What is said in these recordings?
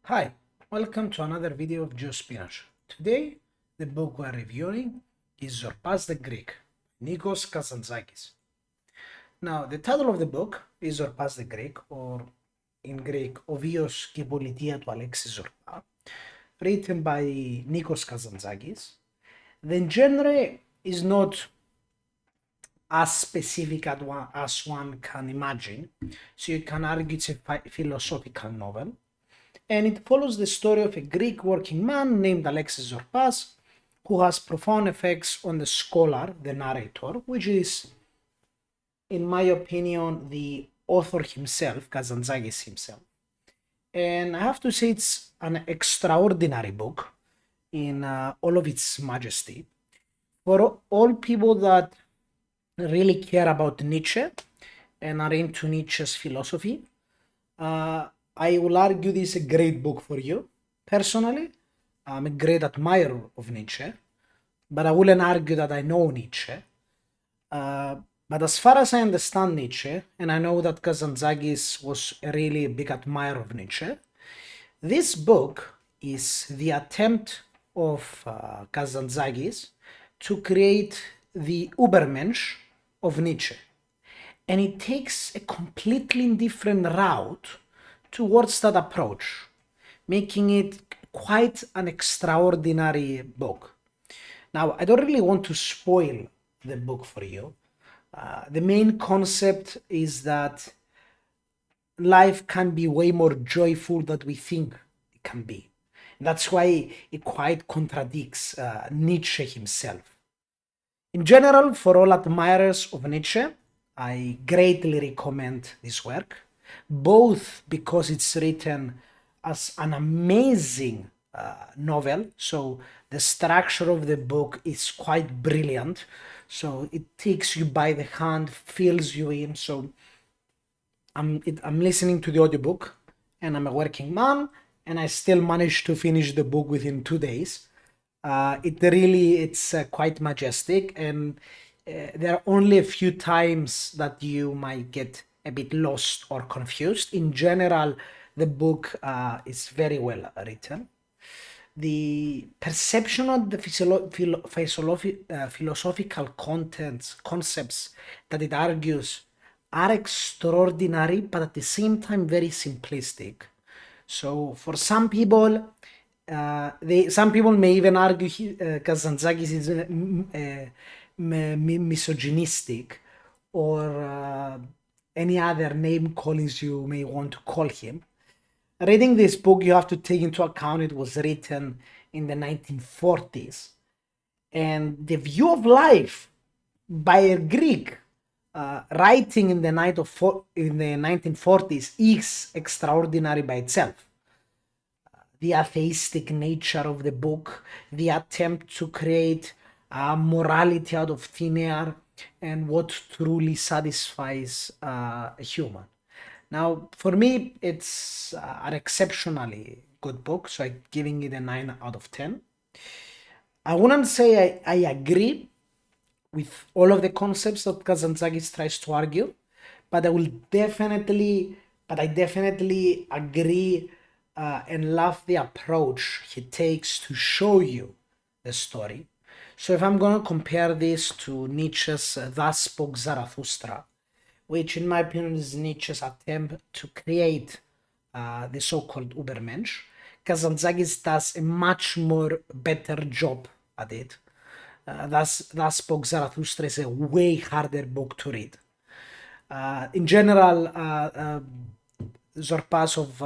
Hi, welcome to another video of Joe Spinach. Today, the book we're reviewing is Zorba the Greek, Nikos Kazantzakis. Now, the title of the book is Zorba the Greek, or in Greek, Ovios και Πολιτεία του Alexis Zorba, written by Nikos Kazantzakis. The genre is not as specific as one can imagine, so you can argue it's a philosophical novel. And it follows the story of a Greek working man named Alexis Zorba, who has profound effects on the scholar, the narrator, which is, in my opinion, the author himself, Kazantzakis himself. And I have to say it's an extraordinary book in all of its majesty. For all people that really care about Nietzsche and are into Nietzsche's philosophy, I will argue this is a great book for you. Personally, I'm a great admirer of Nietzsche, but I wouldn't argue that I know Nietzsche. But as far as I understand Nietzsche, and I know that Kazantzakis was a really big admirer of Nietzsche, this book is the attempt of Kazantzakis to create the Übermensch of Nietzsche. And it takes a completely different route towards that approach, making it quite an extraordinary book. Now, I don't really want to spoil the book for you. The main concept is that life can be way more joyful than we think it can be. That's why it quite contradicts Nietzsche himself. In general, for all admirers of Nietzsche, I greatly recommend this work, both because it's written as an amazing novel, so the structure of the book is quite brilliant, so it takes you by the hand, fills you in. So I'm listening to the audiobook, and I'm a working man, and I still managed to finish the book within 2 days. It's quite majestic, and there are only a few times that you might get a bit lost or confused. In general, the book is very well written. The perception of the philosophical concepts that it argues are extraordinary, but at the same time very simplistic. So for some people, some people may even argue Kazantzakis is misogynistic, or any other name callings you may want to call him. Reading this book, you have to take into account it was written in the 1940s, and the view of life by a Greek writing in the 1940s is extraordinary by itself. The atheistic nature of the book, the attempt to create morality out of thin air, and what truly satisfies a human. Now, for me, it's an exceptionally good book, so I'm giving it a 9 out of 10. I wouldn't say I agree with all of the concepts that Kazantzakis tries to argue, but I definitely agree and love the approach he takes to show you the story. So if I'm going to compare this to Nietzsche's Thus Spoke Zarathustra, which in my opinion is Nietzsche's attempt to create the so-called Übermensch, Kazantzakis does a much more better job at it. Thus Spoke Zarathustra is a way harder book to read. In general, Zorba of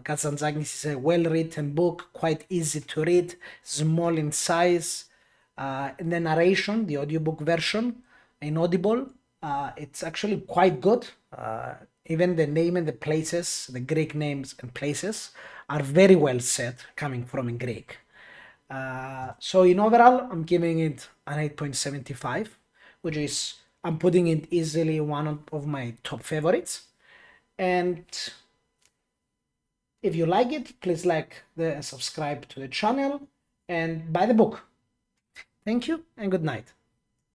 Kazantzakis is a well-written book, quite easy to read, small in size. In the narration, the audiobook version, in Audible, it's actually quite good. Even the name and the places, the Greek names and places, are very well said, coming from in Greek. So in overall, I'm giving it an 8.75, which is, I'm putting it easily one of my top favorites. And if you like it, please subscribe to the channel and buy the book. Thank you and good night.